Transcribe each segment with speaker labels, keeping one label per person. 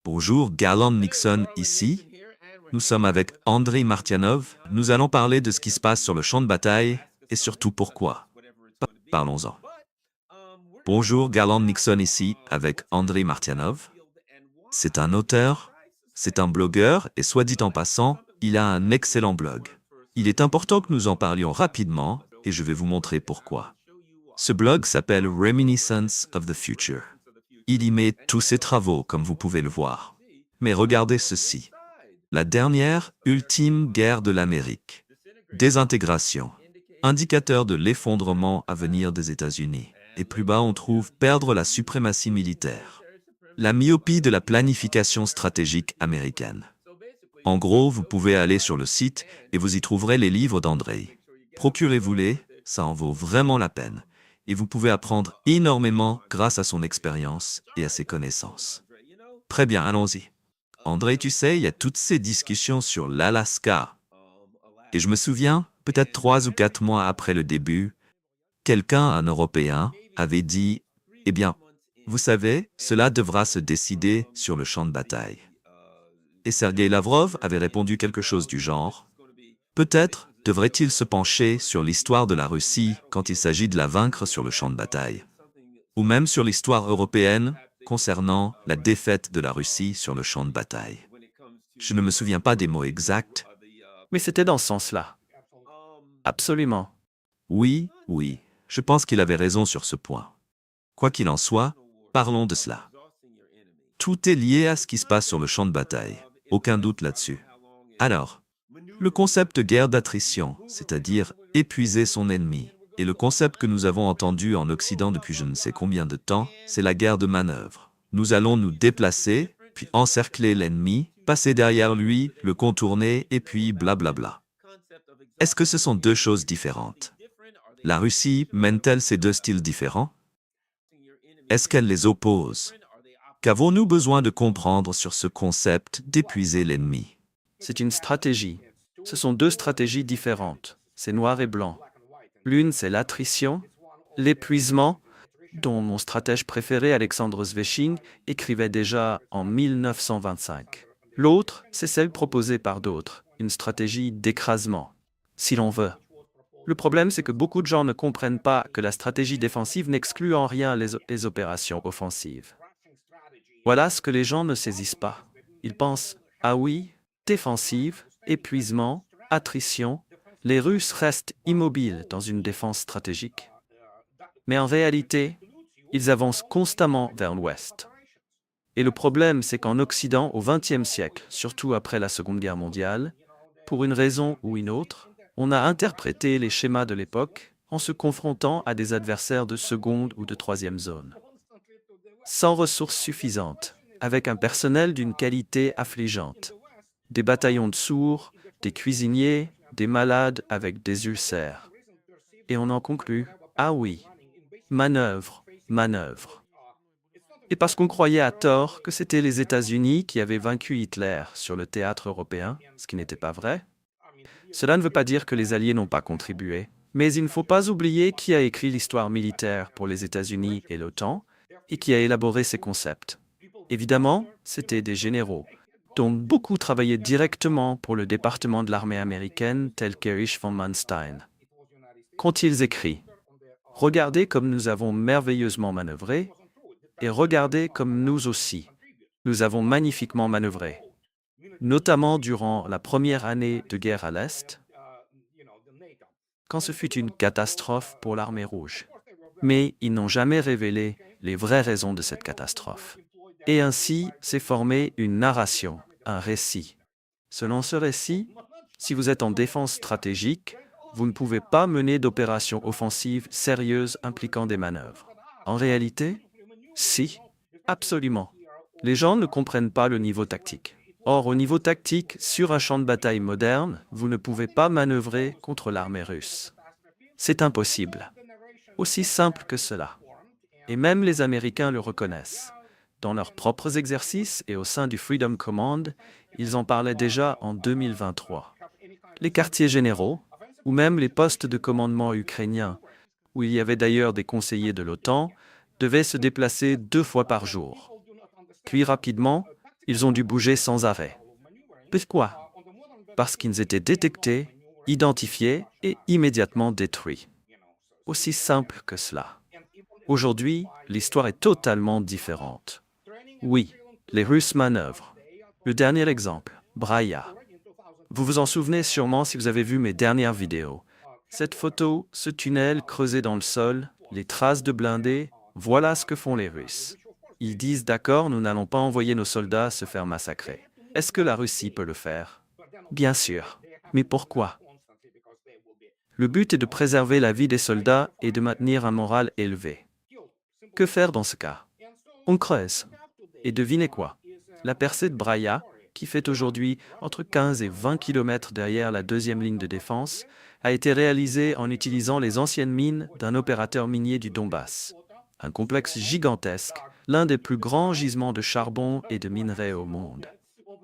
Speaker 1: Bonjour, Garland Nixon ici. Nous sommes avec Andrei Martianov. Nous allons parler de ce qui se passe sur le champ de bataille et surtout pourquoi. Parlons-en. Bonjour, Garland Nixon ici avec Andrei Martianov. C'est un auteur, c'est un blogueur et soit dit en passant, il a un excellent blog. Il est important que nous en parlions rapidement et je vais vous montrer pourquoi. Ce blog s'appelle Reminiscence of the Future. Il y met tous ses travaux, comme vous pouvez le voir. Mais regardez ceci. La dernière, ultime guerre de l'Amérique. Désintégration. Indicateur de l'effondrement à venir des États-Unis. Et plus bas, on trouve perdre la suprématie militaire. La myopie de la planification stratégique américaine. En gros, vous pouvez aller sur le site et vous y trouverez les livres d'Andrei. Procurez-vous-les, ça en vaut vraiment la peine. Et vous pouvez apprendre énormément grâce à son expérience et à ses connaissances. Très bien, allons-y. Andrei, tu sais, il y a toutes ces discussions sur l'Alaska. Et je me souviens, peut-être 3 ou 4 mois après le début, quelqu'un, un Européen, avait dit « Eh bien, vous savez, cela devra se décider sur le champ de bataille. » Et Sergei Lavrov avait répondu quelque chose du genre « Peut-être devrait-il se pencher sur l'histoire de la Russie quand il s'agit de la vaincre sur le champ de bataille, ou même sur l'histoire européenne concernant la défaite de la Russie sur le champ de bataille. » Je ne me souviens pas des mots exacts.
Speaker 2: Mais c'était dans ce sens-là. Absolument.
Speaker 1: Oui, je pense qu'il avait raison sur ce point. Quoi qu'il en soit, parlons de cela. Tout est lié à ce qui se passe sur le champ de bataille, aucun doute là-dessus. Alors, le concept de guerre d'attrition, c'est-à-dire épuiser son ennemi, et le concept que nous avons entendu en Occident depuis je ne sais combien de temps, c'est la guerre de manœuvre. Nous allons nous déplacer, puis encercler l'ennemi, passer derrière lui, le contourner, et puis blablabla. Est-ce que ce sont deux choses différentes? La Russie mène-t-elle ces deux styles différents? Est-ce qu'elle les oppose? Qu'avons-nous besoin de comprendre sur ce concept d'épuiser l'ennemi?
Speaker 2: C'est une stratégie. Ce sont deux stratégies différentes. C'est noir et blanc. L'une, c'est l'attrition, l'épuisement, dont mon stratège préféré, Alexandre Zvechin, écrivait déjà en 1925. L'autre, c'est celle proposée par d'autres, une stratégie d'écrasement, si l'on veut. Le problème, c'est que beaucoup de gens ne comprennent pas que la stratégie défensive n'exclut en rien les opérations offensives. Voilà ce que les gens ne saisissent pas. Ils pensent « Ah oui, défensive, épuisement, attrition, les Russes restent immobiles dans une défense stratégique. » Mais en réalité, ils avancent constamment vers l'ouest. Et le problème, c'est qu'en Occident, au XXe siècle, surtout après la Seconde Guerre mondiale, pour une raison ou une autre, on a interprété les schémas de l'époque en se confrontant à des adversaires de seconde ou de troisième zone. Sans ressources suffisantes, avec un personnel d'une qualité affligeante. Des bataillons de sourds, des cuisiniers, des malades avec des ulcères. Et on en conclut, ah oui, manœuvre, manœuvre. Et parce qu'on croyait à tort que c'était les États-Unis qui avaient vaincu Hitler sur le théâtre européen, ce qui n'était pas vrai. Cela ne veut pas dire que les Alliés n'ont pas contribué, mais il ne faut pas oublier qui a écrit l'histoire militaire pour les États-Unis et l'OTAN, et qui a élaboré ces concepts. Évidemment, c'étaient des généraux, dont beaucoup travaillaient directement pour le département de l'armée américaine, tel qu'Erich von Manstein. Qu'ont-ils écrit? Regardez comme nous avons merveilleusement manœuvré, et regardez comme nous aussi, nous avons magnifiquement manœuvré, notamment durant la première année de guerre à l'Est, quand ce fut une catastrophe pour l'armée rouge. Mais ils n'ont jamais révélé les vraies raisons de cette catastrophe. Et ainsi s'est formée une narration, un récit. Selon ce récit, si vous êtes en défense stratégique, vous ne pouvez pas mener d'opérations offensives sérieuses impliquant des manœuvres. En réalité, si, absolument. Les gens ne comprennent pas le niveau tactique. Or, au niveau tactique, sur un champ de bataille moderne, vous ne pouvez pas manœuvrer contre l'armée russe. C'est impossible. Aussi simple que cela. Et même les Américains le reconnaissent. Dans leurs propres exercices et au sein du Freedom Command, ils en parlaient déjà en 2023. Les quartiers généraux, ou même les postes de commandement ukrainiens, où il y avait d'ailleurs des conseillers de l'OTAN, devaient se déplacer 2 fois par jour. Puis rapidement, Ils ont dû bouger sans arrêt. Pourquoi? Parce qu'ils étaient détectés, identifiés et immédiatement détruits. Aussi simple que cela. Aujourd'hui, l'histoire est totalement différente. Oui, les Russes manœuvrent. Le dernier exemple, Braïa. Vous vous en souvenez sûrement si vous avez vu mes dernières vidéos. Cette photo, ce tunnel creusé dans le sol, les traces de blindés, voilà ce que font les Russes. Ils disent d'accord, nous n'allons pas envoyer nos soldats se faire massacrer. Est-ce que la Russie peut le faire? Bien sûr. Mais pourquoi? Le but est de préserver la vie des soldats et de maintenir un moral élevé. Que faire dans ce cas? On creuse. Et devinez quoi? La percée de Braïa, qui fait aujourd'hui entre 15 et 20 km derrière la deuxième ligne de défense, a été réalisée en utilisant les anciennes mines d'un opérateur minier du Donbass. Un complexe gigantesque, l'un des plus grands gisements de charbon et de minerais au monde.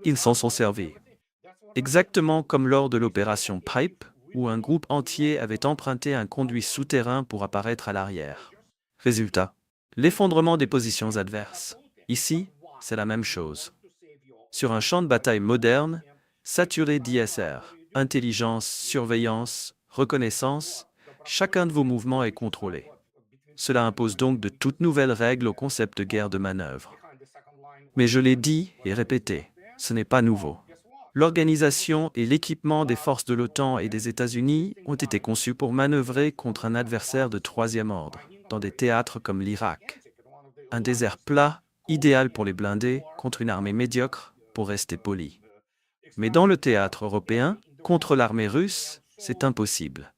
Speaker 2: Ils s'en sont servis. Exactement comme lors de l'opération Pipe, où un groupe entier avait emprunté un conduit souterrain pour apparaître à l'arrière. Résultat, l'effondrement des positions adverses. Ici, c'est la même chose. Sur un champ de bataille moderne, saturé d'ISR, intelligence, surveillance, reconnaissance, chacun de vos mouvements est contrôlé. Cela impose donc de toutes nouvelles règles au concept de guerre de manœuvre. Mais je l'ai dit et répété, ce n'est pas nouveau. L'organisation et l'équipement des forces de l'OTAN et des États-Unis ont été conçus pour manœuvrer contre un adversaire de troisième ordre, dans des théâtres comme l'Irak. Un désert plat, idéal pour les blindés, contre une armée médiocre, pour rester poli. Mais dans le théâtre européen, contre l'armée russe, c'est impossible.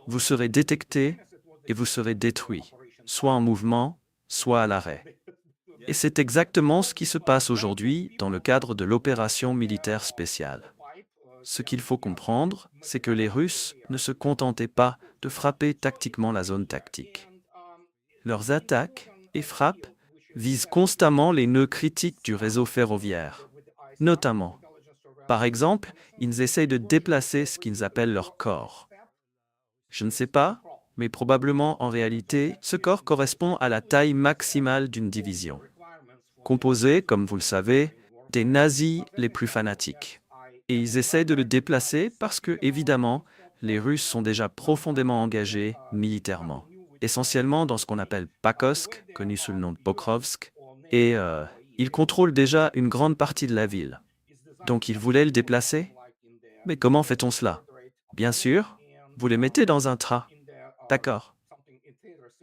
Speaker 2: Vous serez détecté et vous serez détruit, soit en mouvement, soit à l'arrêt. Et c'est exactement ce qui se passe aujourd'hui dans le cadre de l'opération militaire spéciale. Ce qu'il faut comprendre, c'est que les Russes ne se contentaient pas de frapper tactiquement la zone tactique. Leurs attaques et frappes visent constamment les nœuds critiques du réseau ferroviaire. Notamment, par exemple, ils essayent de déplacer ce qu'ils appellent leur corps. Je ne sais pas, mais probablement en réalité, ce corps correspond à la taille maximale d'une division. Composé, comme vous le savez, des nazis les plus fanatiques. Et ils essaient de le déplacer parce que, évidemment, les Russes sont déjà profondément engagés militairement, essentiellement dans ce qu'on appelle Pakhovsk, connu sous le nom de Pokrovsk, et ils contrôlent déjà une grande partie de la ville. Donc ils voulaient le déplacer? Mais comment fait-on cela? Bien sûr, vous les mettez dans un train. D'accord.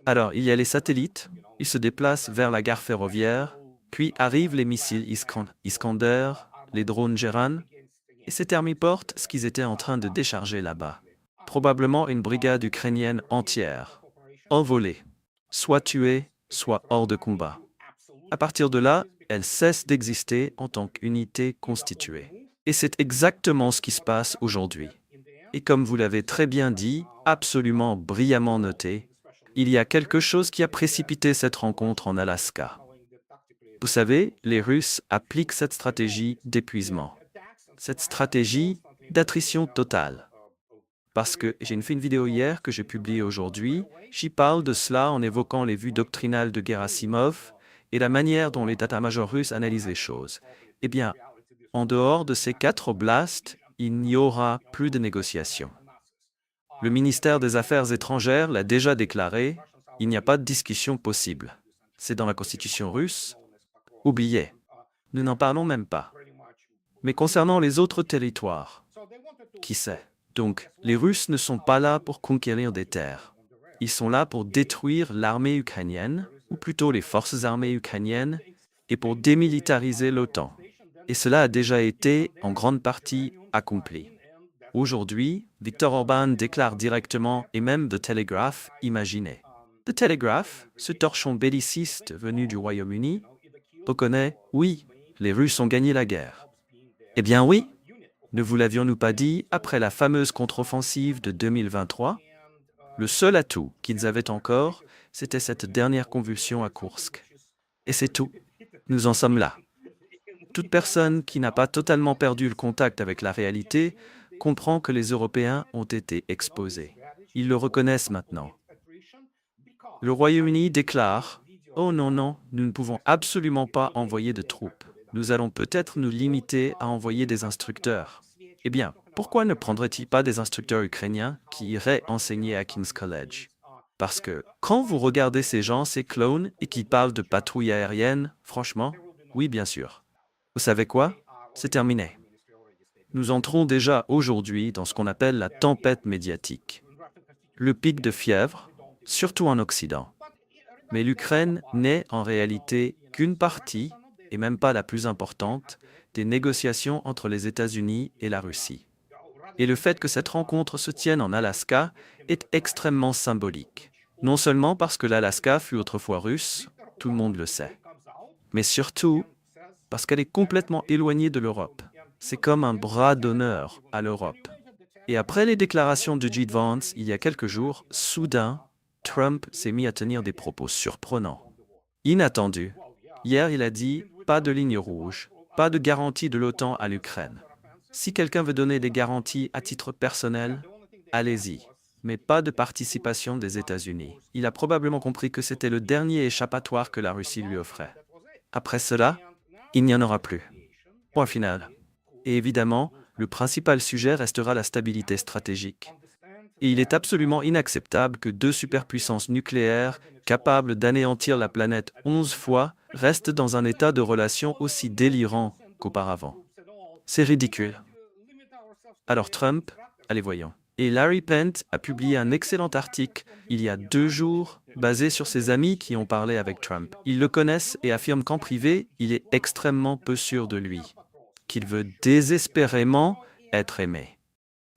Speaker 2: Alors, il y a les satellites, ils se déplacent vers la gare ferroviaire, puis arrivent les missiles Iskander, les drones Geran, et ces termes portent ce qu'ils étaient en train de décharger là-bas. Probablement une brigade ukrainienne entière, envolée, soit tuée, soit hors de combat. À partir de là, elle cesse d'exister en tant qu'unité constituée. Et c'est exactement ce qui se passe aujourd'hui. Et comme vous l'avez très bien dit, absolument brillamment noté, il y a quelque chose qui a précipité cette rencontre en Alaska. Vous savez, les Russes appliquent cette stratégie d'épuisement, cette stratégie d'attrition totale. Parce que j'ai fait une vidéo hier que j'ai publiée aujourd'hui, j'y parle de cela en évoquant les vues doctrinales de Gerasimov et la manière dont l'état-major russe analyse les choses. Eh bien, en dehors de ces 4 oblasts, il n'y aura plus de négociations. Le ministère des Affaires étrangères l'a déjà déclaré, il n'y a pas de discussion possible. C'est dans la constitution russe. Oubliez. Nous n'en parlons même pas. Mais concernant les autres territoires, qui sait? Donc, les Russes ne sont pas là pour conquérir des terres. Ils sont là pour détruire l'armée ukrainienne, ou plutôt les forces armées ukrainiennes, et pour démilitariser l'OTAN. Et cela a déjà été, en grande partie, accompli. Aujourd'hui, Viktor Orban déclare directement, et même The Telegraph, imaginez. The Telegraph, ce torchon belliciste venu du Royaume-Uni, reconnaît, oui, les Russes ont gagné la guerre. Eh bien oui, ne vous l'avions-nous pas dit après la fameuse contre-offensive de 2023? Le seul atout qu'ils avaient encore, c'était cette dernière convulsion à Koursk. Et c'est tout. Nous en sommes là. Toute personne qui n'a pas totalement perdu le contact avec la réalité comprend que les Européens ont été exposés. Ils le reconnaissent maintenant. Le Royaume-Uni déclare « Oh non, non, nous ne pouvons absolument pas envoyer de troupes. nous allons peut-être nous limiter à envoyer des instructeurs. Eh bien, pourquoi ne prendrait-il pas des instructeurs ukrainiens qui iraient enseigner à King's College? Parce que quand vous regardez ces gens, ces clones, et qui parlent de patrouille aérienne, franchement, oui, bien sûr. Vous savez quoi? C'est terminé. Nous entrons déjà aujourd'hui dans ce qu'on appelle la tempête médiatique. Le pic de fièvre, surtout en Occident. Mais l'Ukraine n'est en réalité qu'une partie, et même pas la plus importante, des négociations entre les États-Unis et la Russie. Et le fait que cette rencontre se tienne en Alaska est extrêmement symbolique. Non seulement parce que l'Alaska fut autrefois russe, tout le monde le sait, mais surtout parce qu'elle est complètement éloignée de l'Europe. C'est comme un bras d'honneur à l'Europe. Et après les déclarations de J.D. Vance il y a quelques jours, soudain, Trump s'est mis à tenir des propos surprenants, inattendus. Hier, il a dit « pas de ligne rouge, pas de garantie de l'OTAN à l'Ukraine. Si quelqu'un veut donner des garanties à titre personnel, allez-y, mais pas de participation des États-Unis. » Il a probablement compris que c'était le dernier échappatoire que la Russie lui offrait. Après cela, il n'y en aura plus. Point final. Et évidemment, le principal sujet restera la stabilité stratégique. Et il est absolument inacceptable que deux superpuissances nucléaires, capables d'anéantir la planète 11 fois, restent dans un état de relation aussi délirant qu'auparavant. C'est ridicule. Alors Trump, allez voyons. Et Larry Pence a publié un excellent article il y a 2 jours, basé sur ses amis qui ont parlé avec Trump. Ils le connaissent et affirment qu'en privé, il est extrêmement peu sûr de lui, qu'il veut désespérément être aimé.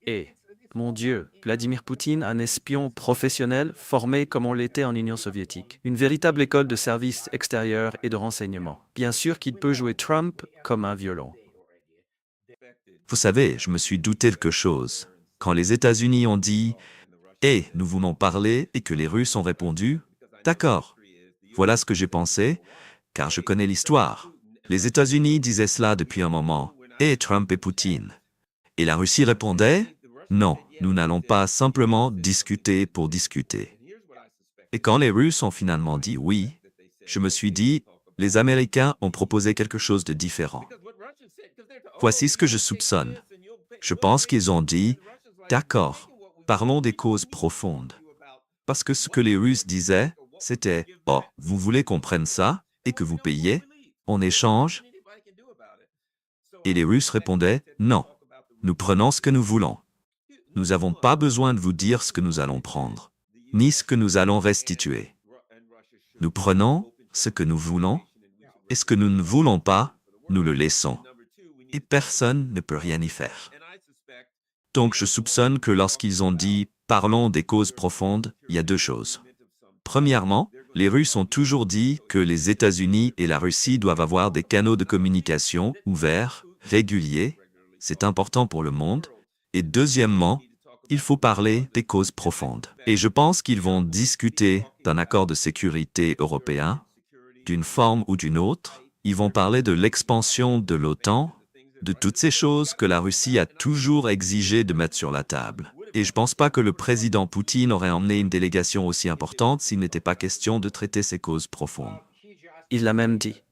Speaker 2: Et, mon Dieu, Vladimir Poutine, un espion professionnel formé comme on l'était en Union soviétique, une véritable école de service extérieur et de renseignement. Bien sûr qu'il peut jouer Trump comme un violon.
Speaker 1: Vous savez, je me suis douté de quelque chose. Quand les États-Unis ont dit « Eh, nous voulons parler » et que les Russes ont répondu « D'accord ». Voilà ce que j'ai pensé, car je connais l'histoire. Les États-Unis disaient cela depuis un moment « Eh, Trump et Poutine ». Et la Russie répondait « Non, nous n'allons pas simplement discuter pour discuter ». Et quand les Russes ont finalement dit « oui », je me suis dit « Les Américains ont proposé quelque chose de différent ». Voici ce que je soupçonne. Je pense qu'ils ont dit « D'accord, parlons des causes profondes ». Parce que ce que les Russes disaient, c'était « Oh, vous voulez qu'on prenne ça et que vous payiez en échange ?» Et les Russes répondaient « Non, nous prenons ce que nous voulons. Nous n'avons pas besoin de vous dire ce que nous allons prendre, ni ce que nous allons restituer. Nous prenons ce que nous voulons, et ce que nous ne voulons pas, nous le laissons. Et personne ne peut rien y faire. » Donc je soupçonne que lorsqu'ils ont dit « parlons des causes profondes », il y a 2 choses. Premièrement, les Russes ont toujours dit que les États-Unis et la Russie doivent avoir des canaux de communication ouverts, réguliers. C'est important pour le monde. Et deuxièmement, il faut parler des causes profondes. Et je pense qu'ils vont discuter d'un accord de sécurité européen, d'une forme ou d'une autre. Ils vont parler de l'expansion de l'OTAN, de toutes ces choses que la Russie a toujours exigé de mettre sur la table. Et je ne pense pas que le président Poutine aurait emmené une délégation aussi importante s'il n'était pas question de traiter ces causes profondes.
Speaker 2: Il l'a même dit.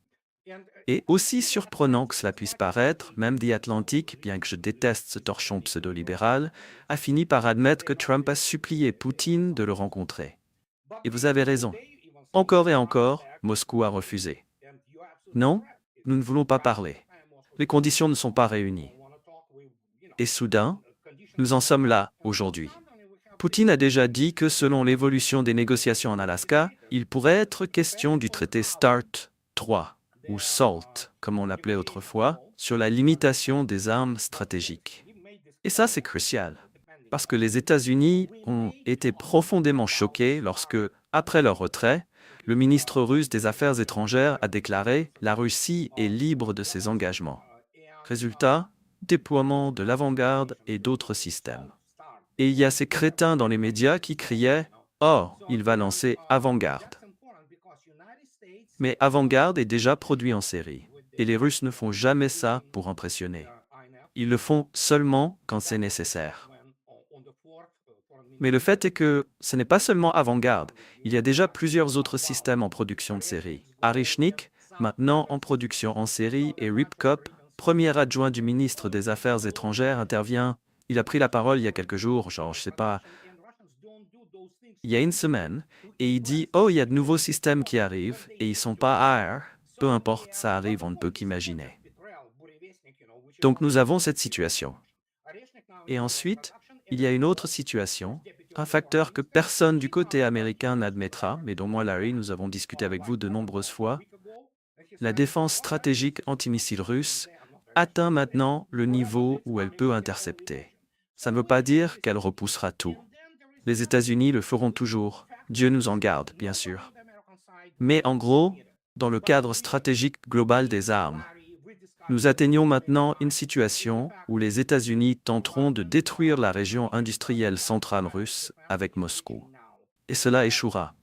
Speaker 2: Et aussi surprenant que cela puisse paraître, même The Atlantic, bien que je déteste ce torchon pseudo-libéral, a fini par admettre que Trump a supplié Poutine de le rencontrer. Et vous avez raison. Encore et encore, Moscou a refusé. Non, nous ne voulons pas parler. Les conditions ne sont pas réunies. Et soudain, nous en sommes là, aujourd'hui. Poutine a déjà dit que selon l'évolution des négociations en Alaska, il pourrait être question du traité START 3, ou SALT, comme on l'appelait autrefois, sur la limitation des armes stratégiques. Et ça, c'est crucial, parce que les États-Unis ont été profondément choqués lorsque, après leur retrait, le ministre russe des Affaires étrangères a déclaré « La Russie est libre de ses engagements ». Résultat, déploiement de l'avant-garde et d'autres systèmes. Et il y a ces crétins dans les médias qui criaient « Oh, il va lancer avant-garde ». Mais avant-garde est déjà produit en série. Et les Russes ne font jamais ça pour impressionner. Ils le font seulement quand c'est nécessaire. Mais le fait est que ce n'est pas seulement avant-garde. Il y a déjà plusieurs autres systèmes en production de série. Aryshnik, maintenant en production en série, et Ripkop, premier adjoint du ministre des Affaires étrangères, intervient. Il a pris la parole il y a quelques jours, genre, je sais pas, il y a une semaine, et il dit « Oh, il y a de nouveaux systèmes qui arrivent, et ils sont pas AR. Peu importe, ça arrive, on ne peut qu'imaginer. » Donc nous avons cette situation. Et ensuite, il y a une autre situation, un facteur que personne du côté américain n'admettra, mais dont moi, Larry, nous avons discuté avec vous de nombreuses fois. La défense stratégique antimissile russe atteint maintenant le niveau où elle peut intercepter. Ça ne veut pas dire qu'elle repoussera tout. Les États-Unis le feront toujours. Dieu nous en garde, bien sûr. Mais en gros, dans le cadre stratégique global des armes, nous atteignons maintenant une situation où les États-Unis tenteront de détruire la région industrielle centrale russe avec Moscou. Et cela échouera.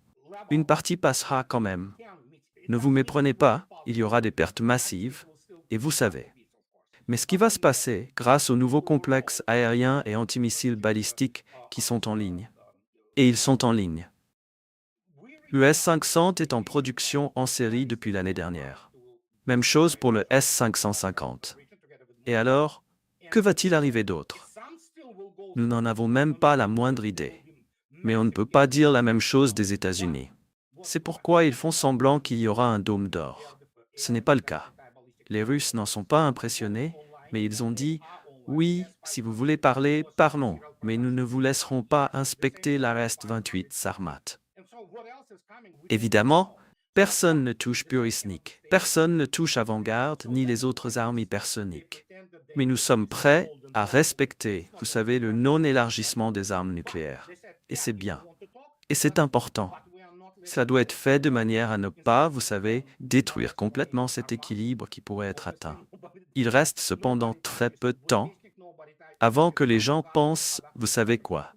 Speaker 2: Une partie passera quand même. Ne vous méprenez pas, il y aura des pertes massives, et vous savez. Mais ce qui va se passer grâce aux nouveaux complexes aériens et antimissiles balistiques qui sont en ligne. Et ils sont en ligne. Le S-500 est en production en série depuis l'année dernière. Même chose pour le S-550. Et alors, que va-t-il arriver d'autre? Nous n'en avons même pas la moindre idée. Mais on ne peut pas dire la même chose des États-Unis. C'est pourquoi ils font semblant qu'il y aura un dôme d'or. Ce n'est pas le cas. Les Russes n'en sont pas impressionnés, mais ils ont dit « Oui, si vous voulez parler, parlons, mais nous ne vous laisserons pas inspecter l'Arest-28 Sarmat. » Évidemment, personne ne touche Purisnik, personne ne touche Avangard ni les autres armes hypersoniques. Mais nous sommes prêts à respecter, vous savez, le non-élargissement des armes nucléaires. Et c'est bien. Et c'est important. Ça doit être fait de manière à ne pas, vous savez, détruire complètement cet équilibre qui pourrait être atteint. Il reste cependant très peu de temps avant que les gens pensent, vous savez quoi?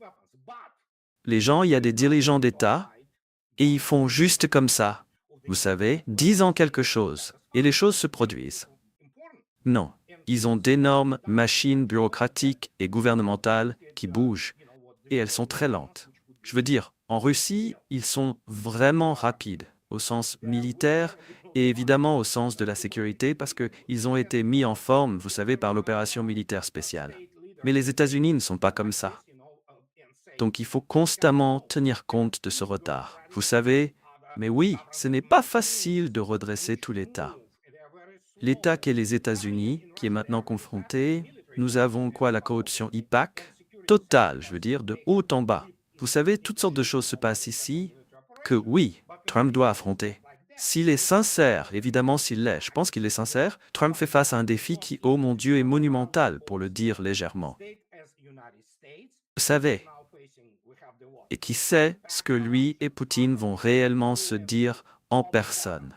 Speaker 2: Les gens, il y a des dirigeants d'État et ils font juste comme ça. Vous savez, disant quelque chose et les choses se produisent. Non, ils ont d'énormes machines bureaucratiques et gouvernementales qui bougent et elles sont très lentes. Je veux dire, en Russie, ils sont vraiment rapides, au sens militaire et évidemment au sens de la sécurité, parce qu'ils ont été mis en forme, vous savez, par l'opération militaire spéciale. Mais les États-Unis ne sont pas comme ça. Donc il faut constamment tenir compte de ce retard. Vous savez, mais oui, ce n'est pas facile de redresser tout l'État. L'État qu'est les États-Unis, qui est maintenant confronté, nous avons quoi, la corruption IPAC totale, je veux dire, de haut en bas. Vous savez, toutes sortes de choses se passent ici que oui, Trump doit affronter. S'il est sincère, évidemment s'il l'est, je pense qu'il est sincère, Trump fait face à un défi qui, oh mon Dieu, est monumental, pour le dire légèrement. Vous savez, et qui sait ce que lui et Poutine vont réellement se dire en personne.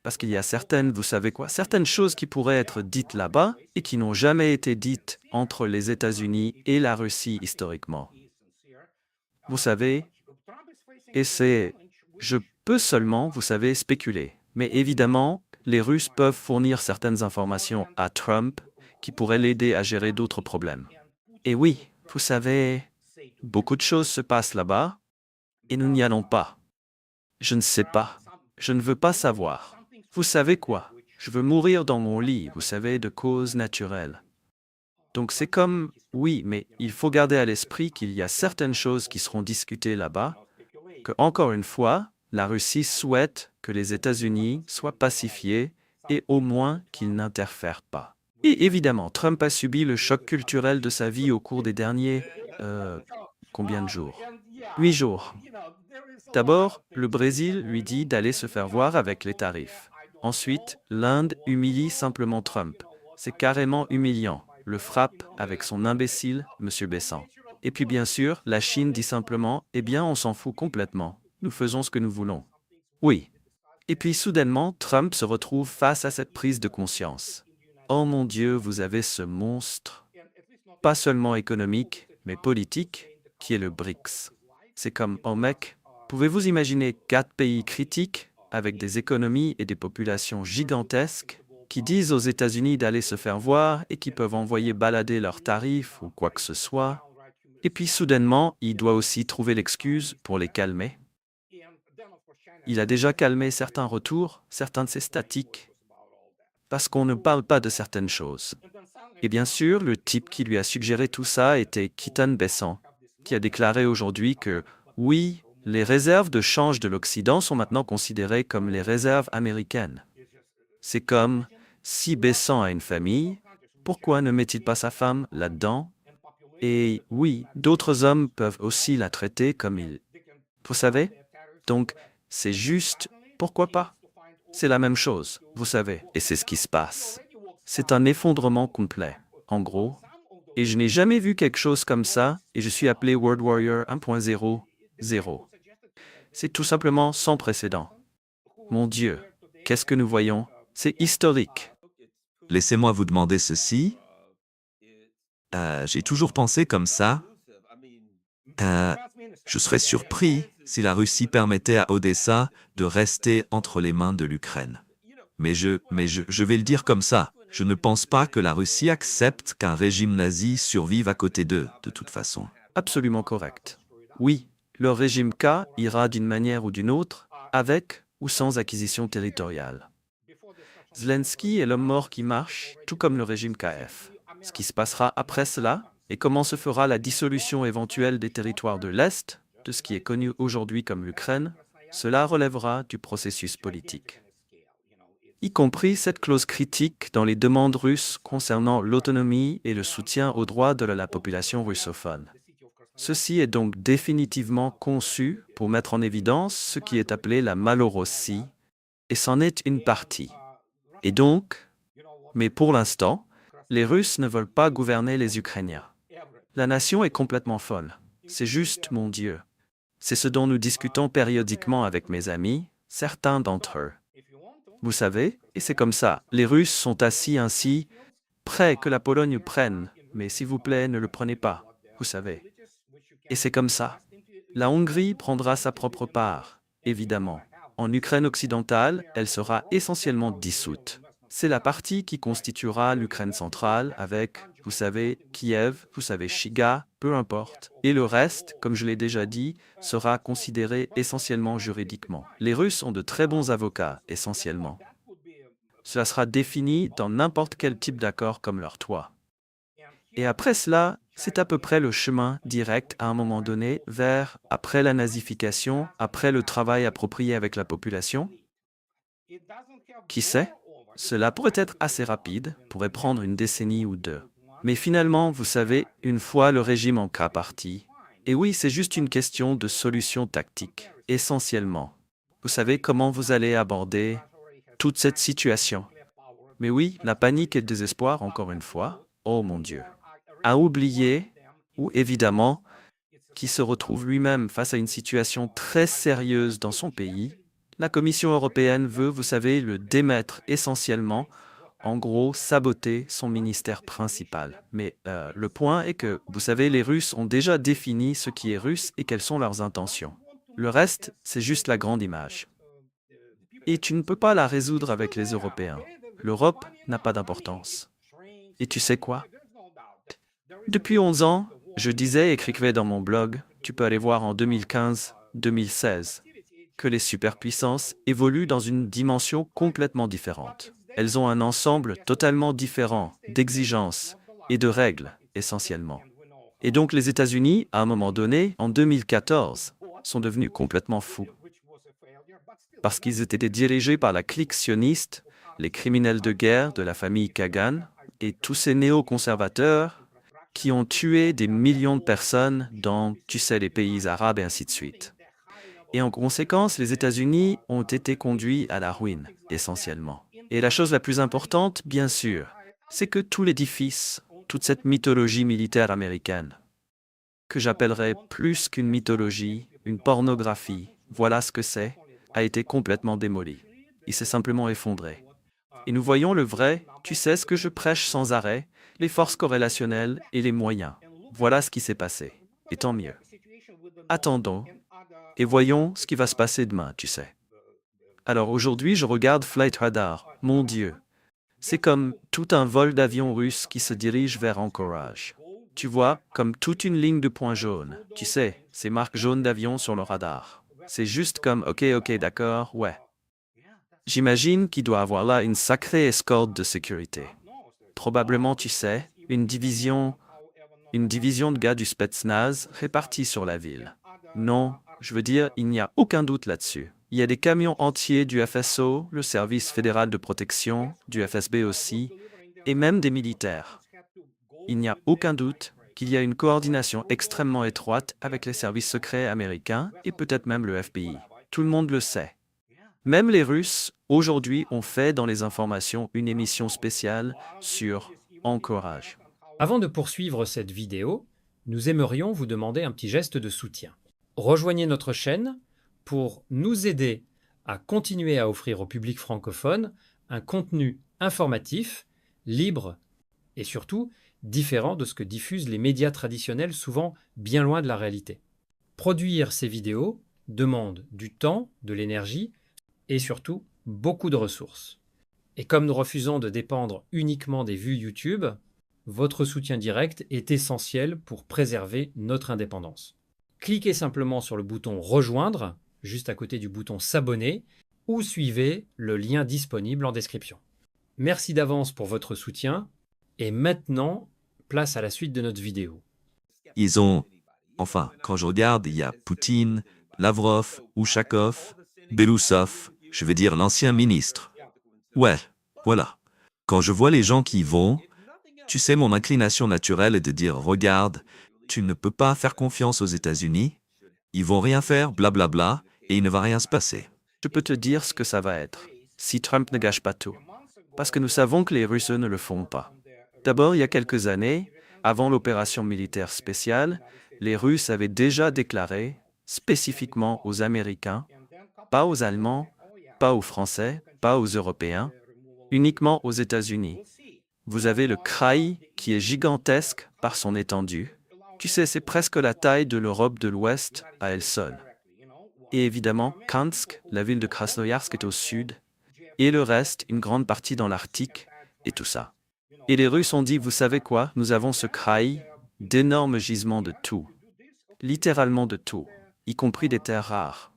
Speaker 2: Parce qu'il y a certaines, vous savez quoi, certaines choses qui pourraient être dites là-bas et qui n'ont jamais été dites entre les États-Unis et la Russie historiquement. Vous savez, je peux seulement, vous savez, spéculer. Mais évidemment, les Russes peuvent fournir certaines informations à Trump qui pourraient l'aider à gérer d'autres problèmes. Et oui, vous savez, beaucoup de choses se passent là-bas et nous n'y allons pas. Je ne sais pas. Je ne veux pas savoir. Vous savez quoi? Je veux mourir dans mon lit, vous savez, de cause naturelle. Donc c'est comme, oui, mais il faut garder à l'esprit qu'il y a certaines choses qui seront discutées là-bas, que, encore une fois, la Russie souhaite que les États-Unis soient pacifiés et au moins qu'ils n'interfèrent pas. Et évidemment, Trump a subi le choc culturel de sa vie au cours des derniers, combien de jours? 8 jours. D'abord, le Brésil lui dit d'aller se faire voir avec les tarifs. Ensuite, l'Inde humilie simplement Trump. C'est carrément humiliant. Le frappe avec son imbécile, M. Besson. Et puis bien sûr, la Chine dit simplement « Eh bien, on s'en fout complètement. Nous faisons ce que nous voulons. » Oui. Et puis soudainement, Trump se retrouve face à cette prise de conscience. Oh mon Dieu, vous avez ce monstre, pas seulement économique, mais politique, qui est le BRICS. C'est comme, oh mec, pouvez-vous imaginer 4 pays critiques, avec des économies et des populations gigantesques, qui disent aux États-Unis d'aller se faire voir et qui peuvent envoyer balader leurs tarifs ou quoi que ce soit. Et puis soudainement, il doit aussi trouver l'excuse pour les calmer. Il a déjà calmé certains retours, certains de ses statiques, parce qu'on ne parle pas de certaines choses. Et bien sûr, le type qui lui a suggéré tout ça était Keaton Besson, qui a déclaré aujourd'hui que, oui, les réserves de change de l'Occident sont maintenant considérées comme les réserves américaines. C'est comme, si Besson a une famille, pourquoi ne met-il pas sa femme là-dedans? Et oui, d'autres hommes peuvent aussi la traiter comme il. Vous savez? Donc, c'est juste, pourquoi pas? C'est la même chose, vous savez, et c'est ce qui se passe. C'est un effondrement complet, en gros. Et je n'ai jamais vu quelque chose comme ça, et je suis appelé World Warrior 1.0. C'est tout simplement sans précédent. Mon Dieu, qu'est-ce que nous voyons? C'est historique.
Speaker 1: Laissez-moi vous demander ceci. J'ai toujours pensé comme ça. Je serais surpris si la Russie permettait à Odessa de rester entre les mains de l'Ukraine. Mais je vais le dire comme ça. Je ne pense pas que la Russie accepte qu'un régime nazi survive à côté d'eux, de toute façon.
Speaker 2: Absolument correct. Oui, le régime K ira d'une manière ou d'une autre, avec ou sans acquisition territoriale. Zelensky est l'homme mort qui marche, tout comme le régime KF. Ce qui se passera après cela, et comment se fera la dissolution éventuelle des territoires de l'Est, de ce qui est connu aujourd'hui comme l'Ukraine, cela relèvera du processus politique. Y compris cette clause critique dans les demandes russes concernant l'autonomie et le soutien aux droits de la population russophone. Ceci est donc définitivement conçu pour mettre en évidence ce qui est appelé la Malorossie, et c'en est une partie. Et donc, mais pour l'instant, les Russes ne veulent pas gouverner les Ukrainiens. La nation est complètement folle. C'est juste, mon Dieu. C'est ce dont nous discutons périodiquement avec mes amis, certains d'entre eux. Vous savez, et c'est comme ça, les Russes sont assis ainsi, prêts que la Pologne prenne, mais s'il vous plaît, ne le prenez pas, vous savez. Et c'est comme ça. La Hongrie prendra sa propre part, évidemment. En Ukraine occidentale, elle sera essentiellement dissoute. C'est la partie qui constituera l'Ukraine centrale avec, vous savez, Kiev, vous savez, Chiga, peu importe. Et le reste, comme je l'ai déjà dit, sera considéré essentiellement juridiquement. Les Russes ont de très bons avocats, essentiellement. Cela sera défini dans n'importe quel type d'accord comme leur toit. Et après cela, c'est à peu près le chemin direct à un moment donné vers, après la nazification, après le travail approprié avec la population. Qui sait? Cela pourrait être assez rapide, pourrait prendre une décennie ou deux. Mais finalement, vous savez, une fois le régime en cas parti, et oui, c'est juste une question de solution tactique, essentiellement. Vous savez comment vous allez aborder toute cette situation. Mais oui, la panique et le désespoir, encore une fois, oh mon Dieu. À oublier, ou évidemment, qui se retrouve lui-même face à une situation très sérieuse dans son pays, la Commission européenne veut, vous savez, le démettre essentiellement, en gros, saboter son ministère principal. Mais le point est que, vous savez, les Russes ont déjà défini ce qui est russe et quelles sont leurs intentions. Le reste, c'est juste la grande image. Et tu ne peux pas la résoudre avec les Européens. L'Europe n'a pas d'importance. Et tu sais quoi? Depuis 11 ans, je disais et écrivais dans mon blog, tu peux aller voir en 2015-2016, que les superpuissances évoluent dans une dimension complètement différente. Elles ont un ensemble totalement différent d'exigences et de règles, essentiellement. Et donc les États-Unis, à un moment donné, en 2014, sont devenus complètement fous. Parce qu'ils étaient dirigés par la clique sioniste, les criminels de guerre de la famille Kagan, et tous ces néoconservateurs qui ont tué des millions de personnes dans, tu sais, les pays arabes et ainsi de suite. Et en conséquence, les États-Unis ont été conduits à la ruine, essentiellement. Et la chose la plus importante, bien sûr, c'est que tout l'édifice, toute cette mythologie militaire américaine, que j'appellerais plus qu'une mythologie, une pornographie, voilà ce que c'est, a été complètement démoli. Il s'est simplement effondré. Et nous voyons le vrai, tu sais ce que je prêche sans arrêt, les forces corrélationnelles et les moyens. Voilà ce qui s'est passé. Et tant mieux. Attendons et voyons ce qui va se passer demain, tu sais. Alors aujourd'hui, je regarde Flight Radar. Mon Dieu. C'est comme tout un vol d'avion russe qui se dirige vers Anchorage. Tu vois, comme toute une ligne de points jaunes. Tu sais, ces marques jaunes d'avions sur le radar. C'est juste comme ok, d'accord, ouais. J'imagine qu'il doit avoir là une sacrée escorte de sécurité. Probablement, tu sais, une division de gars du Spetsnaz répartis sur la ville. Non, je veux dire, il n'y a aucun doute là-dessus. Il y a des camions entiers du FSO, le Service fédéral de protection, du FSB aussi, et même des militaires. Il n'y a aucun doute qu'il y a une coordination extrêmement étroite avec les services secrets américains et peut-être même le FBI. Tout le monde le sait. Même les Russes, aujourd'hui, ont fait dans les informations une émission spéciale sur Encourage.
Speaker 3: Avant de poursuivre cette vidéo, nous aimerions vous demander un petit geste de soutien. Rejoignez notre chaîne pour nous aider à continuer à offrir au public francophone un contenu informatif, libre et surtout différent de ce que diffusent les médias traditionnels, souvent bien loin de la réalité. Produire ces vidéos demande du temps, de l'énergie et surtout beaucoup de ressources. Et comme nous refusons de dépendre uniquement des vues YouTube, votre soutien direct est essentiel pour préserver notre indépendance. Cliquez simplement sur le bouton Rejoindre, juste à côté du bouton S'abonner, ou suivez le lien disponible en description. Merci d'avance pour votre soutien, et maintenant, place à la suite de notre vidéo.
Speaker 1: Ils ont... Enfin, quand je regarde, il y a Poutine, Lavrov, Ushakov, Belousov, je veux dire l'ancien ministre. Ouais, voilà. Quand je vois les gens qui y vont, tu sais, mon inclination naturelle est de dire « Regarde, tu ne peux pas faire confiance aux États-Unis, ils vont rien faire, blablabla, et il ne va rien se passer. »
Speaker 2: Je peux te dire ce que ça va être, si Trump ne gâche pas tout. Parce que nous savons que les Russes ne le font pas. D'abord, il y a quelques années, avant l'opération militaire spéciale, les Russes avaient déjà déclaré, spécifiquement aux Américains, pas aux Allemands, pas aux Français, pas aux Européens, uniquement aux États-Unis. Vous avez le Kraï qui est gigantesque par son étendue. Tu sais, c'est presque la taille de l'Europe de l'Ouest à elle seule. Et évidemment, Kansk, la ville de Krasnoyarsk est au sud, et le reste, une grande partie dans l'Arctique, et tout ça. Et les Russes ont dit, vous savez quoi, nous avons ce Kraï, d'énormes gisements de tout. Littéralement de tout, y compris des terres rares.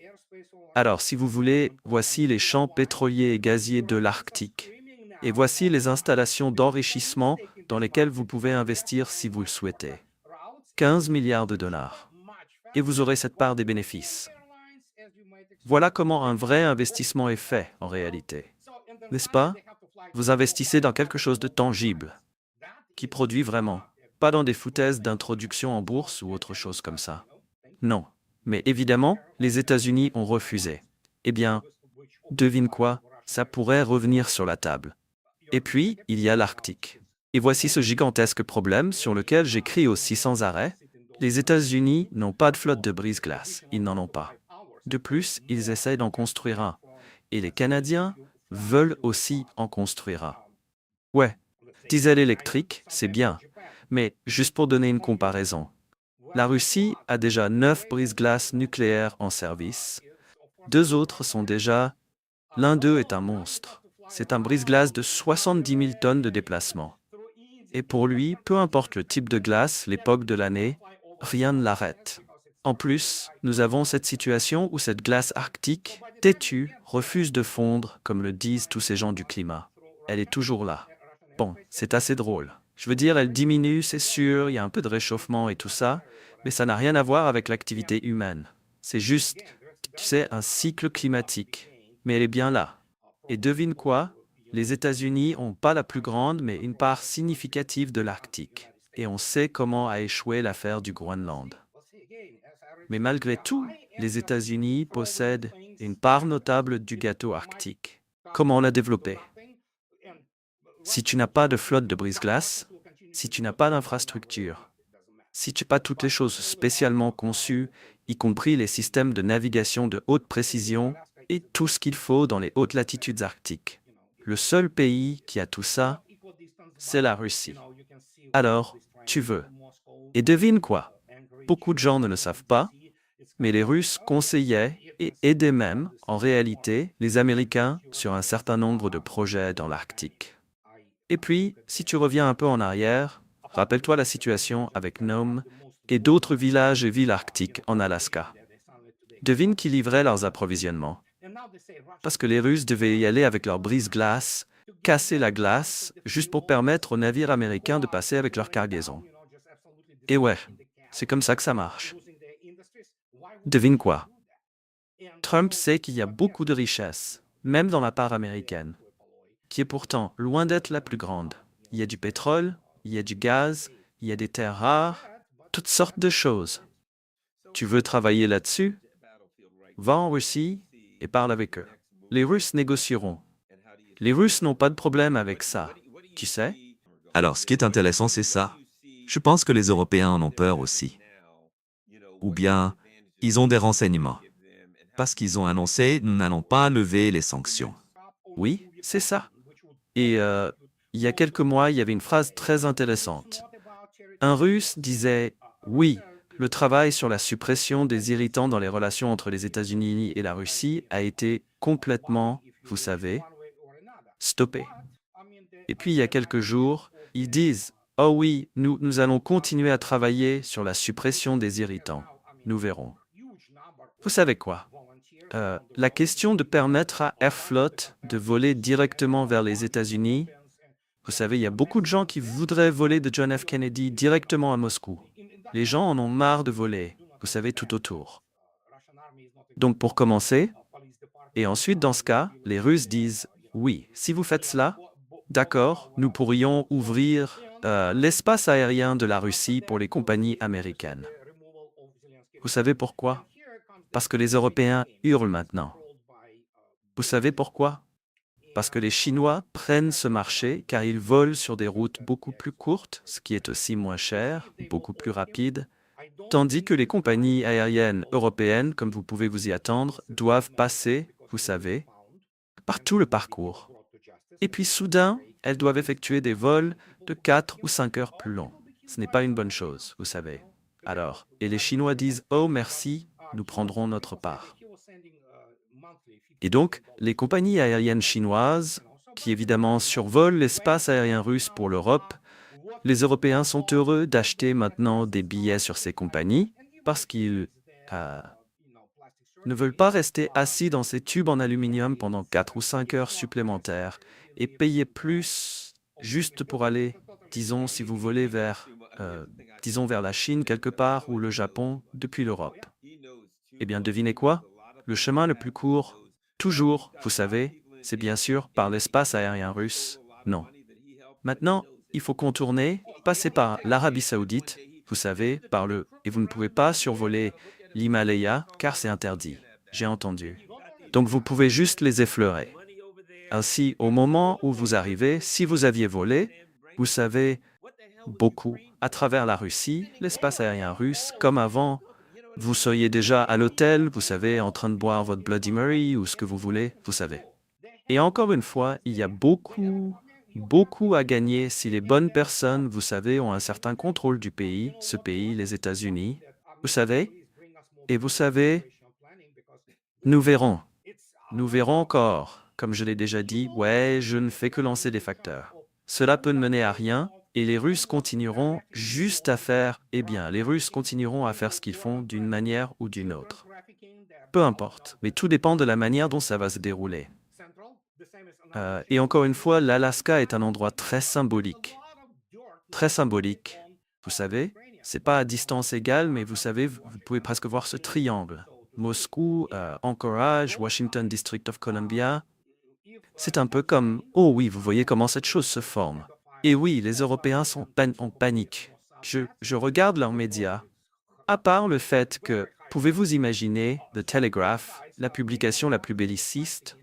Speaker 2: Alors, si vous voulez, voici les champs pétroliers et gaziers de l'Arctique. Et voici les installations d'enrichissement dans lesquelles vous pouvez investir si vous le souhaitez. 15 milliards de dollars. Et vous aurez cette part des bénéfices. Voilà comment un vrai investissement est fait en réalité. N'est-ce pas? Vous investissez dans quelque chose de tangible, qui produit vraiment, pas dans des foutaises d'introduction en bourse ou autre chose comme ça. Non. Mais évidemment, les États-Unis ont refusé. Eh bien, devine quoi? Ça pourrait revenir sur la table. Et puis, il y a l'Arctique. Et voici ce gigantesque problème sur lequel j'écris aussi sans arrêt. Les États-Unis n'ont pas de flotte de brise-glace. Ils n'en ont pas. De plus, ils essayent d'en construire un. Et les Canadiens veulent aussi en construire un. Ouais, diesel électrique, c'est bien. Mais juste pour donner une comparaison, la Russie a déjà 9 brise-glaces nucléaires en service. 2 autres sont déjà... L'un d'eux est un monstre. C'est un brise-glace de 70 000 tonnes de déplacement. Et pour lui, peu importe le type de glace, l'époque de l'année, rien ne l'arrête. En plus, nous avons cette situation où cette glace arctique, têtue, refuse de fondre, comme le disent tous ces gens du climat. Elle est toujours là. Bon, c'est assez drôle. Je veux dire, elle diminue, c'est sûr, il y a un peu de réchauffement et tout ça, mais ça n'a rien à voir avec l'activité humaine. C'est juste, tu sais, un cycle climatique. Mais elle est bien là. Et devine quoi? Les États-Unis n'ont pas la plus grande, mais une part significative de l'Arctique. Et on sait comment a échoué l'affaire du Groenland. Mais malgré tout, les États-Unis possèdent une part notable du gâteau arctique. Comment la développer? Si tu n'as pas de flotte de brise-glace, si tu n'as pas d'infrastructure, si tu n'as pas toutes les choses spécialement conçues, y compris les systèmes de navigation de haute précision et tout ce qu'il faut dans les hautes latitudes arctiques, le seul pays qui a tout ça, c'est la Russie. Alors, tu veux. Et devine quoi? Beaucoup de gens ne le savent pas, mais les Russes conseillaient et aidaient même, en réalité, les Américains sur un certain nombre de projets dans l'Arctique. Et puis, si tu reviens un peu en arrière, rappelle-toi la situation avec Nome et d'autres villages et villes arctiques en Alaska. Devine qui livrait leurs approvisionnements. Parce que les Russes devaient y aller avec leurs brise-glace, casser la glace, juste pour permettre aux navires américains de passer avec leur cargaison. Et ouais, c'est comme ça que ça marche. Devine quoi? Trump sait qu'il y a beaucoup de richesses, même dans la part américaine, qui est pourtant loin d'être la plus grande. Il y a du pétrole, il y a du gaz, il y a des terres rares, toutes sortes de choses. Tu veux travailler là-dessus? Va en Russie et parle avec eux. Les Russes négocieront. Les Russes n'ont pas de problème avec ça. Tu sais?
Speaker 1: Alors, ce qui est intéressant, c'est ça. Je pense que les Européens en ont peur aussi. Ou bien, ils ont des renseignements. Parce qu'ils ont annoncé, nous n'allons pas lever les sanctions.
Speaker 2: Oui, c'est ça. Et il y a quelques mois, il y avait une phrase très intéressante. Un Russe disait « Oui, le travail sur la suppression des irritants dans les relations entre les États-Unis et la Russie a été complètement, vous savez, stoppé. » Et puis il y a quelques jours, ils disent « Oh oui, nous allons continuer à travailler sur la suppression des irritants. Nous verrons. » Vous savez quoi? La question de permettre à Airflot de voler directement vers les États-Unis, vous savez, il y a beaucoup de gens qui voudraient voler de John F. Kennedy directement à Moscou. Les gens en ont marre de voler, vous savez, tout autour. Donc pour commencer, et ensuite dans ce cas, les Russes disent « Oui, si vous faites cela, d'accord, nous pourrions ouvrir l'espace aérien de la Russie pour les compagnies américaines. » Vous savez pourquoi? Parce que les Européens hurlent maintenant. Vous savez pourquoi? Parce que les Chinois prennent ce marché car ils volent sur des routes beaucoup plus courtes, ce qui est aussi moins cher, beaucoup plus rapide, tandis que les compagnies aériennes européennes, comme vous pouvez vous y attendre, doivent passer, vous savez, par tout le parcours. Et puis soudain, elles doivent effectuer des vols de 4 ou 5 heures plus longs. Ce n'est pas une bonne chose, vous savez. Alors, et les Chinois disent « Oh merci, nous prendrons notre part ». Et donc, les compagnies aériennes chinoises, qui évidemment survolent l'espace aérien russe pour l'Europe, les Européens sont heureux d'acheter maintenant des billets sur ces compagnies parce qu'ils ne veulent pas rester assis dans ces tubes en aluminium pendant 4 ou 5 heures supplémentaires et payer plus juste pour aller, disons, si vous volez vers, vers la Chine quelque part ou le Japon depuis l'Europe. Eh bien, devinez quoi? Le chemin le plus court, toujours, vous savez, c'est bien sûr par l'espace aérien russe. Non. Maintenant, il faut contourner, passer par l'Arabie Saoudite, vous savez, et vous ne pouvez pas survoler l'Himalaya car c'est interdit. J'ai entendu. Donc vous pouvez juste les effleurer. Ainsi, au moment où vous arrivez, si vous aviez volé, vous savez, beaucoup, à travers la Russie, l'espace aérien russe, comme avant, vous seriez déjà à l'hôtel, vous savez, en train de boire votre Bloody Mary ou ce que vous voulez, vous savez. Et encore une fois, il y a beaucoup à gagner si les bonnes personnes, vous savez, ont un certain contrôle du pays, ce pays, les États-Unis. Vous savez? Et vous savez, nous verrons. Nous verrons encore. Comme je l'ai déjà dit, ouais, je ne fais que lancer des facteurs. Cela peut ne mener à rien. Et les Russes continueront juste à faire, les Russes continueront à faire ce qu'ils font d'une manière ou d'une autre. Peu importe, mais tout dépend de la manière dont ça va se dérouler. Et encore une fois, l'Alaska est un endroit très symbolique. Très symbolique. Vous savez, c'est pas à distance égale, mais vous savez, vous pouvez presque voir ce triangle. Moscou, Anchorage, Washington, District of Columbia. C'est un peu comme, oh oui, vous voyez comment cette chose se forme. Et oui, les Européens sont en panique. Je regarde leurs médias. À part le fait que, pouvez-vous imaginer, The Telegraph, la publication la plus belliciste,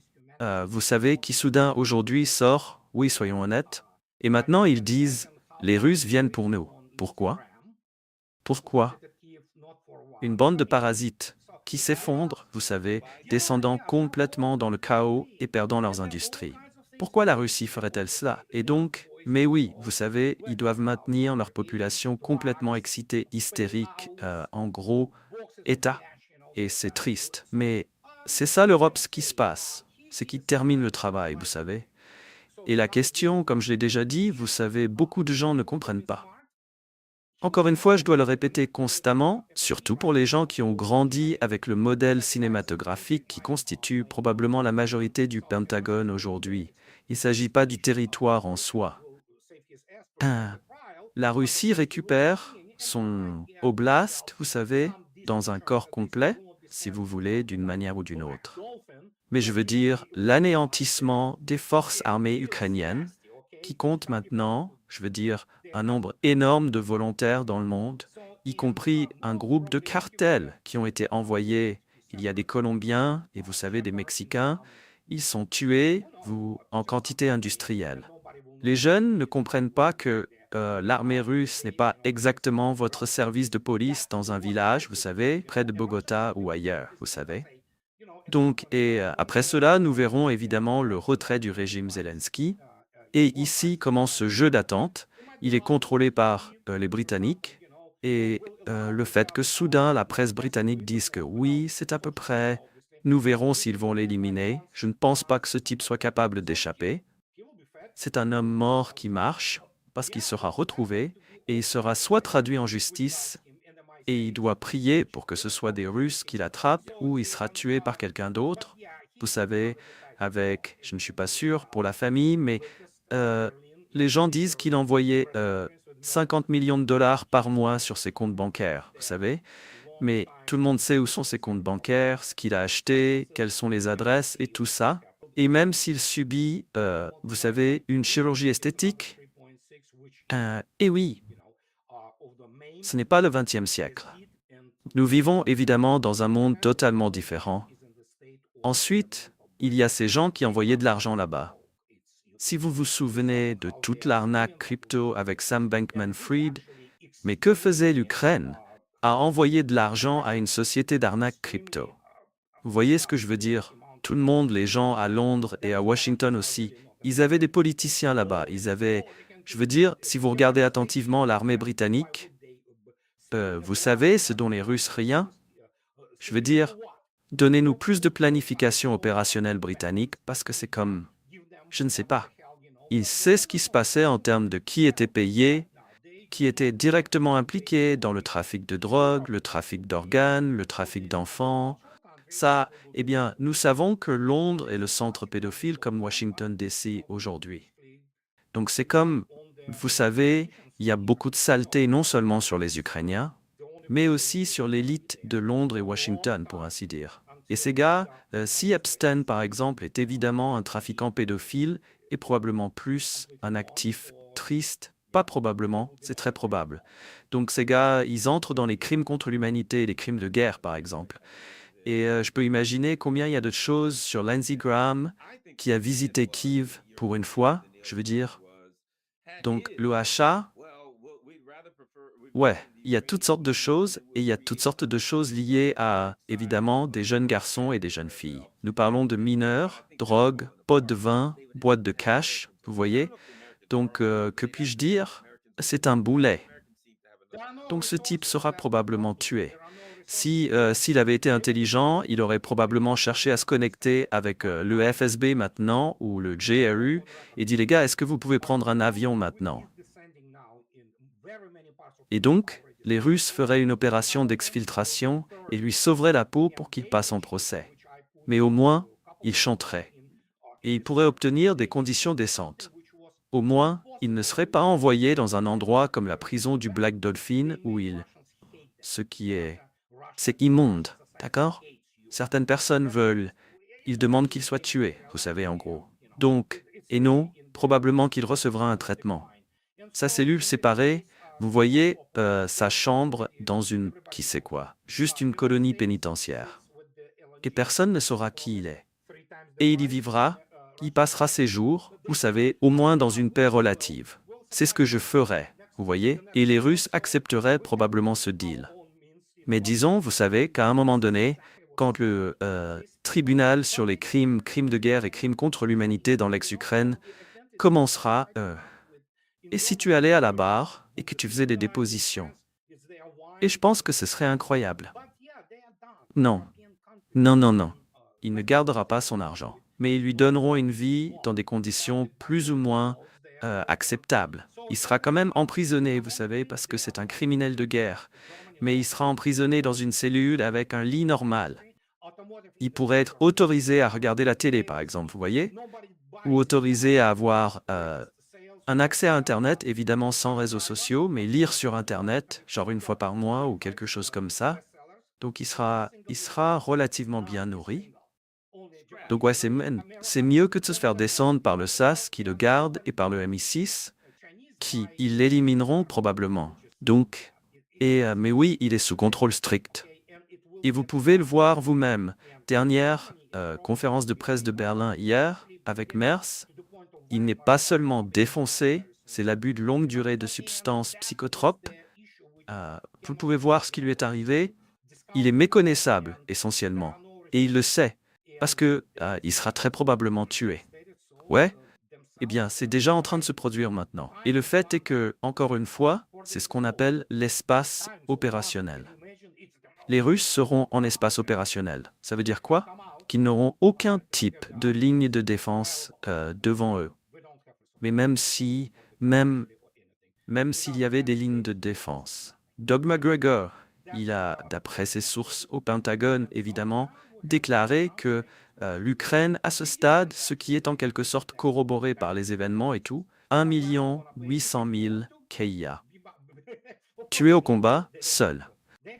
Speaker 2: vous savez, qui soudain aujourd'hui sort, oui, soyons honnêtes, et maintenant ils disent, les Russes viennent pour nous. Pourquoi? Pourquoi? Une bande de parasites qui s'effondrent, vous savez, descendant complètement dans le chaos et perdant leurs industries. Pourquoi la Russie ferait-elle cela? Et donc, mais oui, vous savez, ils doivent maintenir leur population complètement excitée, hystérique, en gros, état. Et c'est triste. Mais c'est ça l'Europe, ce qui se passe. C'est qu'ils terminent le travail, vous savez. Et la question, comme je l'ai déjà dit, vous savez, beaucoup de gens ne comprennent pas. Encore une fois, je dois le répéter constamment, surtout pour les gens qui ont grandi avec le modèle cinématographique qui constitue probablement la majorité du Pentagone aujourd'hui. Il ne s'agit pas du territoire en soi. Ah, la Russie récupère son oblast, vous savez, dans un corps complet, si vous voulez, d'une manière ou d'une autre. Mais je veux dire l'anéantissement des forces armées ukrainiennes, qui comptent maintenant, je veux dire, un nombre énorme de volontaires dans le monde, y compris un groupe de cartels qui ont été envoyés. Il y a des Colombiens et vous savez des Mexicains. Ils sont tués en quantité industrielle. Les jeunes ne comprennent pas que l'armée russe n'est pas exactement votre service de police dans un village, vous savez, près de Bogota ou ailleurs, vous savez. Donc, après cela, nous verrons évidemment le retrait du régime Zelensky. Et ici commence ce jeu d'attente. Il est contrôlé par les Britanniques. Et le fait que soudain la presse britannique dise que oui, c'est à peu près, nous verrons s'ils vont l'éliminer. Je ne pense pas que ce type soit capable d'échapper. C'est un homme mort qui marche parce qu'il sera retrouvé et il sera soit traduit en justice et il doit prier pour que ce soit des Russes qui l'attrapent ou il sera tué par quelqu'un d'autre. Vous savez, avec, je ne suis pas sûr pour la famille, mais les gens disent qu'il envoyait 50 millions de dollars par mois sur ses comptes bancaires, vous savez. Mais tout le monde sait où sont ses comptes bancaires, ce qu'il a acheté, quelles sont les adresses et tout ça. Et même s'il subit, vous savez, une chirurgie esthétique, et oui, ce n'est pas le XXe siècle. Nous vivons évidemment dans un monde totalement différent. Ensuite, il y a ces gens qui envoyaient de l'argent là-bas. Si vous vous souvenez de toute l'arnaque crypto avec Sam Bankman-Fried, mais que faisait l'Ukraine à envoyer de l'argent à une société d'arnaque crypto? Vous voyez ce que je veux dire? Tout le monde, les gens à Londres et à Washington aussi, ils avaient des politiciens là-bas. Ils avaient, je veux dire, si vous regardez attentivement l'armée britannique, vous savez ce dont les Russes rien? Je veux dire, donnez-nous plus de planification opérationnelle britannique parce que c'est comme, je ne sais pas. Il sait ce qui se passait en termes de qui était payé, qui était directement impliqué dans le trafic de drogue, le trafic d'organes, le trafic d'enfants. Ça, eh bien, nous savons que Londres est le centre pédophile comme Washington DC aujourd'hui. Donc c'est comme, vous savez, il y a beaucoup de saleté non seulement sur les Ukrainiens, mais aussi sur l'élite de Londres et Washington, pour ainsi dire. Et ces gars, si Epstein, par exemple, est évidemment un trafiquant pédophile et probablement plus un actif triste, pas probablement, c'est très probable. Donc ces gars, ils entrent dans les crimes contre l'humanité et les crimes de guerre, par exemple. Et je peux imaginer combien il y a de choses sur Lindsey Graham qui a visité Kiev pour une fois, je veux dire. Donc le achat, ouais, il y a toutes sortes de choses et il y a toutes sortes de choses liées à, évidemment, des jeunes garçons et des jeunes filles. Nous parlons de mineurs, drogue, potes de vin, boîtes de cash, vous voyez. Donc, que puis-je dire? C'est un boulet. Donc ce type sera probablement tué. S'il avait été intelligent, il aurait probablement cherché à se connecter avec le FSB maintenant ou le GRU et dit les gars, est-ce que vous pouvez prendre un avion maintenant? Et donc, les Russes feraient une opération d'exfiltration et lui sauveraient la peau pour qu'il passe en procès. Mais au moins, il chanterait. Et il pourrait obtenir des conditions décentes. Au moins, il ne serait pas envoyé dans un endroit comme la prison du Black Dolphin où ce qui est... C'est immonde, d'accord? Certaines personnes ils demandent qu'il soit tué, vous savez en gros. Donc, et non, probablement qu'il recevra un traitement. Sa cellule séparée, vous voyez, sa chambre dans une, qui sait quoi, juste une colonie pénitentiaire. Et personne ne saura qui il est. Et il y vivra, il passera ses jours, vous savez, au moins dans une paix relative. C'est ce que je ferais, vous voyez, et les Russes accepteraient probablement ce deal. Mais disons, vous savez, qu'à un moment donné, quand le tribunal sur les crimes de guerre et crimes contre l'humanité dans l'ex-Ukraine commencera, et si tu allais à la barre et que tu faisais des dépositions? Et je pense que ce serait incroyable. Non, non, non, non. Il ne gardera pas son argent. Mais ils lui donneront une vie dans des conditions plus ou moins acceptables. Il sera quand même emprisonné, vous savez, parce que c'est un criminel de guerre. Mais il sera emprisonné dans une cellule avec un lit normal. Il pourrait être autorisé à regarder la télé, par exemple, vous voyez, ou autorisé à avoir un accès à Internet, évidemment sans réseaux sociaux, mais lire sur Internet, genre une fois par mois ou quelque chose comme ça. Donc il sera relativement bien nourri. Donc ouais, c'est mieux que de se faire descendre par le SAS qui le garde et par le MI6 qui ils l'élimineront probablement. Donc, mais oui, il est sous contrôle strict. Et vous pouvez le voir vous-même. Dernière conférence de presse de Berlin hier avec Merz, il n'est pas seulement défoncé, c'est l'abus de longue durée de substances psychotropes. Vous pouvez voir ce qui lui est arrivé. Il est méconnaissable, essentiellement. Et il le sait, parce que il sera très probablement tué. Ouais, eh bien, c'est déjà en train de se produire maintenant. Et le fait est que, encore une fois, c'est ce qu'on appelle l'espace opérationnel. Les Russes seront en espace opérationnel. Ça veut dire quoi? Qu'ils n'auront aucun type de ligne de défense devant eux. Mais même s'il y avait des lignes de défense. Doug McGregor, il a, d'après ses sources au Pentagone, évidemment, déclaré que l'Ukraine, à ce stade, ce qui est en quelque sorte corroboré par les événements et tout, 1 800 000 KIA. Tués au combat, seuls.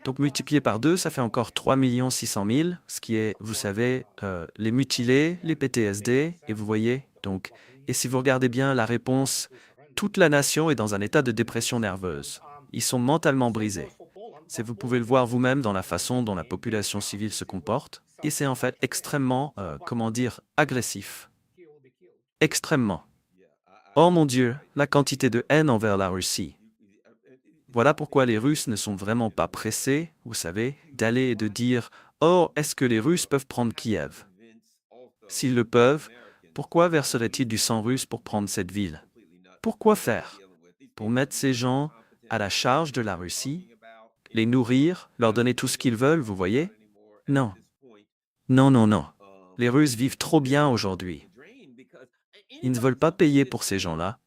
Speaker 2: Donc multiplié par 2, ça fait encore 3 600 000, ce qui est, vous savez, les mutilés, les PTSD, et vous voyez, donc, et si vous regardez bien la réponse, toute la nation est dans un état de dépression nerveuse. Ils sont mentalement brisés. Vous pouvez le voir vous-même dans la façon dont la population civile se comporte, et c'est en fait extrêmement, agressif. Extrêmement. Oh mon Dieu, la quantité de haine envers la Russie. Voilà pourquoi les Russes ne sont vraiment pas pressés, vous savez, d'aller et de dire « Oh, est-ce que les Russes peuvent prendre Kiev ?» S'ils le peuvent, pourquoi verseraient-ils du sang russe pour prendre cette ville? Pourquoi faire? Pour mettre ces gens à la charge de la Russie? Les nourrir, leur donner tout ce qu'ils veulent, vous voyez? Non. Non, non, non. Les Russes vivent trop bien aujourd'hui. Ils ne veulent pas payer pour ces gens-là.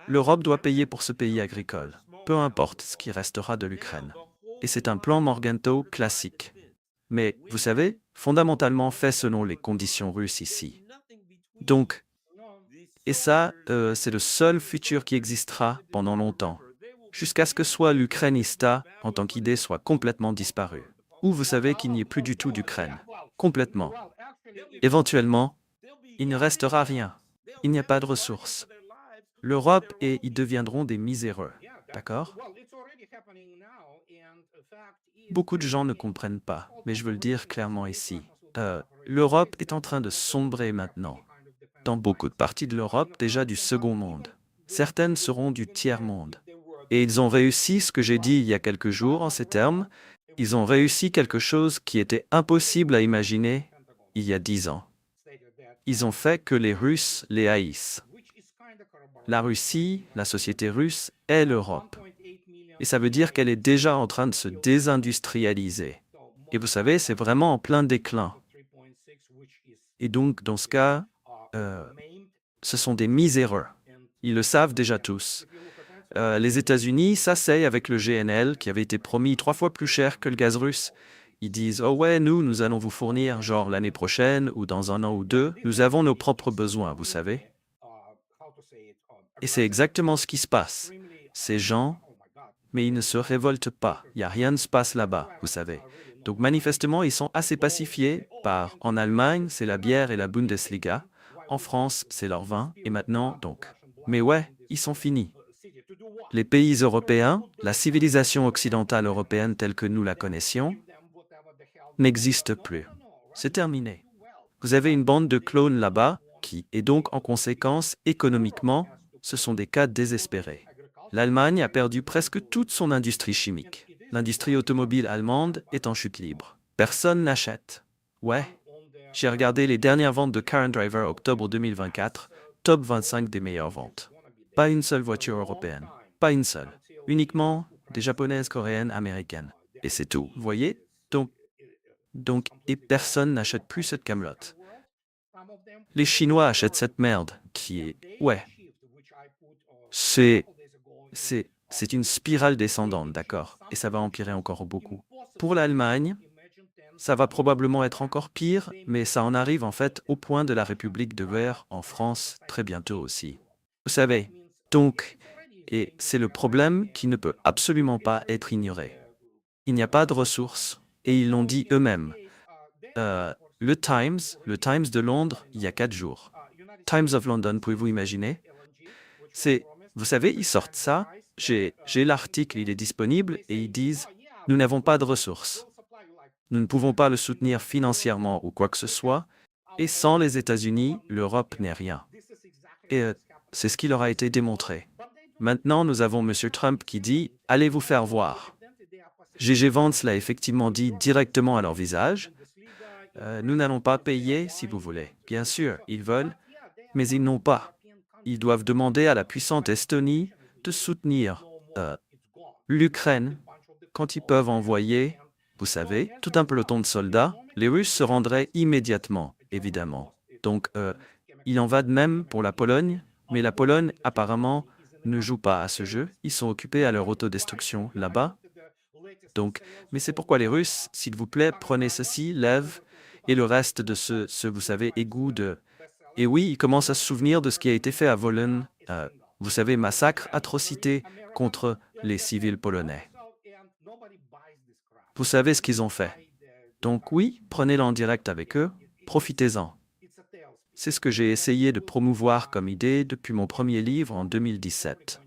Speaker 2: L'Europe doit payer pour ce pays agricole, peu importe ce qui restera de l'Ukraine. Et c'est un plan Morgenthau classique. Mais, vous savez, fondamentalement fait selon les conditions russes ici. Donc, et ça, c'est le seul futur qui existera pendant longtemps, jusqu'à ce que soit l'Ukrainista, en tant qu'idée, soit complètement disparue. Ou vous savez qu'il n'y ait plus du tout d'Ukraine. Complètement. Éventuellement, il ne restera rien. Il n'y a pas de ressources. L'Europe et ils deviendront des miséreux. D'accord? Beaucoup de gens ne comprennent pas, mais je veux le dire clairement ici. L'Europe est en train de sombrer maintenant. Dans beaucoup de parties de l'Europe, déjà du second monde. Certaines seront du tiers-monde. Et ils ont réussi ce que j'ai dit il y a quelques jours en ces termes. Ils ont réussi quelque chose qui était impossible à imaginer il y a 10 ans. Ils ont fait que les Russes les haïssent. La Russie, la société russe, est l'Europe. Et ça veut dire qu'elle est déjà en train de se désindustrialiser. Et vous savez, c'est vraiment en plein déclin. Et donc, dans ce cas, ce sont des miséreux. Ils le savent déjà tous. Les États-Unis s'asseyent avec le GNL, qui avait été promis 3 fois plus cher que le gaz russe. Ils disent « Oh ouais, nous allons vous fournir, genre l'année prochaine, ou dans 1 an ou 2. Nous avons nos propres besoins, vous savez. » Et c'est exactement ce qui se passe. Ces gens, mais ils ne se révoltent pas. Il n'y a rien ne se passe là-bas, vous savez. Donc manifestement, ils sont assez pacifiés par, en Allemagne, c'est la bière et la Bundesliga. En France, c'est leur vin. Et maintenant, donc. Mais ouais, ils sont finis. Les pays européens, la civilisation occidentale européenne telle que nous la connaissions, n'existe plus. C'est terminé. Vous avez une bande de clones là-bas qui, et donc en conséquence, économiquement, ce sont des cas désespérés. L'Allemagne a perdu presque toute son industrie chimique. L'industrie automobile allemande est en chute libre. Personne n'achète. Ouais. J'ai regardé les dernières ventes de Car and Driver octobre 2024, top 25 des meilleures ventes. Pas une seule voiture européenne. Pas une seule. Uniquement des japonaises, coréennes, américaines. Et c'est tout. Vous voyez? Donc, et personne n'achète plus cette camelote. Les Chinois achètent cette merde qui est... Ouais. C'est C'est une spirale descendante, d'accord? Et ça va empirer encore beaucoup. Pour l'Allemagne, ça va probablement être encore pire, mais ça en arrive en fait au point de la République de Weimar en France très bientôt aussi. Vous savez, donc, et c'est le problème qui ne peut absolument pas être ignoré. Il n'y a pas de ressources, et ils l'ont dit eux-mêmes. Le Times de Londres, il y a 4 jours. Times of London, pouvez-vous imaginer? Vous savez, ils sortent ça, j'ai l'article, il est disponible, et ils disent, nous n'avons pas de ressources. Nous ne pouvons pas le soutenir financièrement ou quoi que ce soit, et sans les États-Unis, l'Europe n'est rien. Et c'est ce qui leur a été démontré. Maintenant, nous avons M. Trump qui dit « Allez vous faire voir ». G.G. Vance l'a effectivement dit directement à leur visage. Nous n'allons pas payer si vous voulez. Bien sûr, ils veulent, mais ils n'ont pas. Ils doivent demander à la puissante Estonie de soutenir l'Ukraine quand ils peuvent envoyer, vous savez, tout un peloton de soldats. Les Russes se rendraient immédiatement, évidemment. Donc, il en va de même pour la Pologne, mais la Pologne, apparemment, ne joue pas à ce jeu. Ils sont occupés à leur autodestruction là-bas. Donc, mais c'est pourquoi les Russes, s'il vous plaît, prenez ceci, lève, et le reste de ce vous savez, égout de... Et oui, ils commencent à se souvenir de ce qui a été fait à Wolen, vous savez, massacre, atrocité contre les civils polonais. Vous savez ce qu'ils ont fait. Donc oui, prenez-le en direct avec eux, profitez-en. C'est ce que j'ai essayé de promouvoir comme idée depuis mon premier livre en 2017.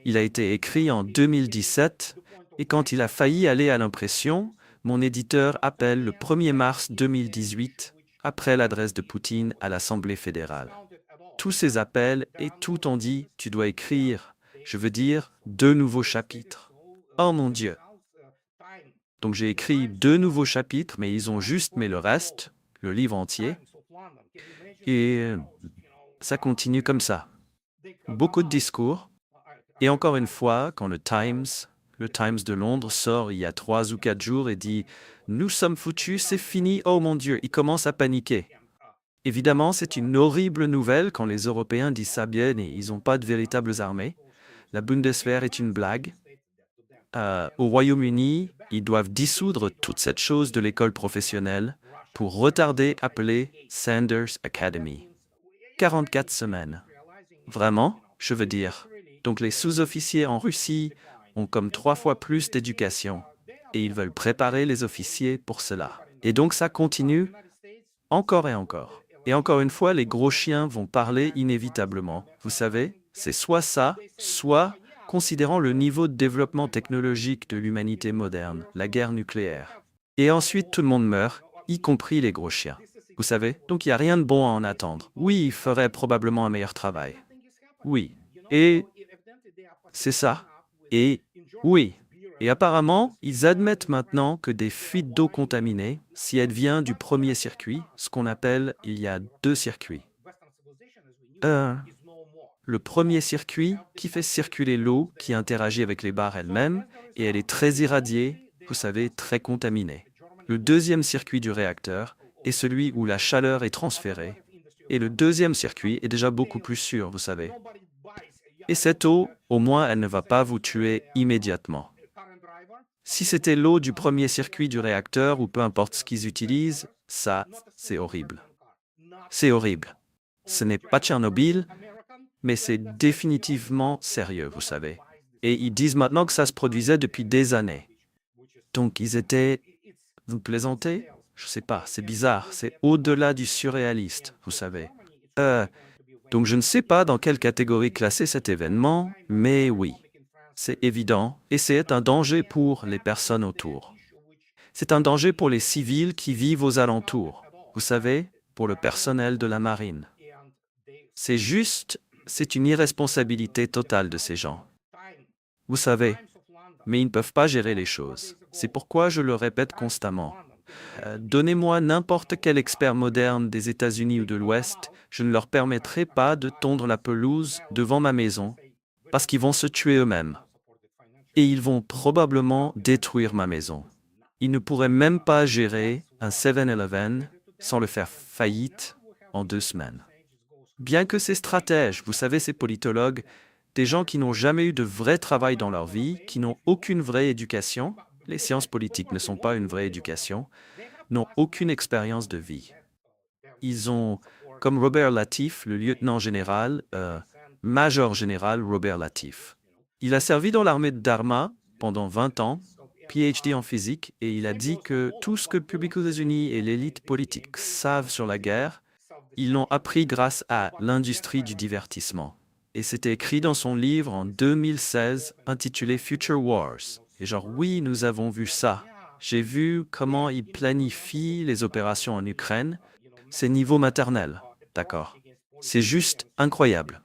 Speaker 2: Il a été écrit en 2017 et quand il a failli aller à l'impression, mon éditeur appelle le 1er mars 2018 après l'adresse de Poutine à l'Assemblée fédérale. Tous ces appels et tout ont dit « tu dois écrire, je veux dire, 2 nouveaux chapitres ». Oh mon Dieu! Donc j'ai écrit 2 nouveaux chapitres, mais ils ont juste mis le reste, le livre entier. Et ça continue comme ça. Beaucoup de discours. Et encore une fois, quand le Times de Londres sort il y a 3 ou 4 jours et dit « Nous sommes foutus, c'est fini, oh mon Dieu », ils commencent à paniquer. Évidemment, c'est une horrible nouvelle quand les Européens disent ça bien et ils n'ont pas de véritables armées. La Bundeswehr est une blague. Au Royaume-Uni, ils doivent dissoudre toute cette chose de l'école professionnelle pour retarder appelée Sanders Academy. 44 semaines. Vraiment, je veux dire. Donc les sous-officiers en Russie ont comme 3 fois plus d'éducation et ils veulent préparer les officiers pour cela. Et donc ça continue encore et encore. Et encore une fois, les gros chiens vont parler inévitablement. Vous savez, c'est soit ça, soit considérant le niveau de développement technologique de l'humanité moderne, la guerre nucléaire. Et ensuite, tout le monde meurt, y compris les gros chiens. Vous savez, donc il n'y a rien de bon à en attendre. Oui, ils feraient probablement un meilleur travail. Oui. Et c'est ça. Et oui. Et apparemment, ils admettent maintenant que des fuites d'eau contaminées, si elles viennent du premier circuit, ce qu'on appelle, il y a 2 circuits. Le premier circuit qui fait circuler l'eau, qui interagit avec les barres elles-mêmes, et elle est très irradiée, vous savez, très contaminée. Le deuxième circuit du réacteur est celui où la chaleur est transférée. Et le deuxième circuit est déjà beaucoup plus sûr, vous savez. Et cette eau, au moins, elle ne va pas vous tuer immédiatement. Si c'était l'eau du premier circuit du réacteur ou peu importe ce qu'ils utilisent, ça, c'est horrible. C'est horrible. Ce n'est pas Tchernobyl, mais c'est définitivement sérieux, vous savez. Et ils disent maintenant que ça se produisait depuis des années. Donc ils étaient... Vous plaisantez? Je sais pas, c'est bizarre, c'est au-delà du surréaliste, vous savez. Donc je ne sais pas dans quelle catégorie classer cet événement, mais oui. C'est évident, et c'est un danger pour les personnes autour. C'est un danger pour les civils qui vivent aux alentours, vous savez, pour le personnel de la marine. C'est une irresponsabilité totale de ces gens. Vous savez, mais ils ne peuvent pas gérer les choses. C'est pourquoi je le répète constamment. Donnez-moi n'importe quel expert moderne des États-Unis ou de l'Ouest, je ne leur permettrai pas de tondre la pelouse devant ma maison, parce qu'ils vont se tuer eux-mêmes. Et ils vont probablement détruire ma maison. Ils ne pourraient même pas gérer un 7-Eleven sans le faire faillite en 2 semaines. Bien que ces stratèges, vous savez, ces politologues, Des gens qui n'ont jamais eu de vrai travail dans leur vie, qui n'ont aucune vraie éducation. Les sciences politiques ne sont pas une vraie éducation, n'ont aucune expérience de vie. Ils ont, comme Robert Latif, le lieutenant général, major général Robert Latif. Il a servi dans l'armée de Dharma pendant 20 ans, PhD en physique, et il a dit que tout ce que le public aux États-Unis et l'élite politique savent sur la guerre, ils l'ont appris grâce à l'industrie du divertissement. Et c'était écrit dans son livre en 2016 intitulé Future Wars. Et genre, oui, nous avons vu ça. J'ai vu comment il planifie les opérations en Ukraine. C'est niveau maternel, d'accord. C'est juste incroyable.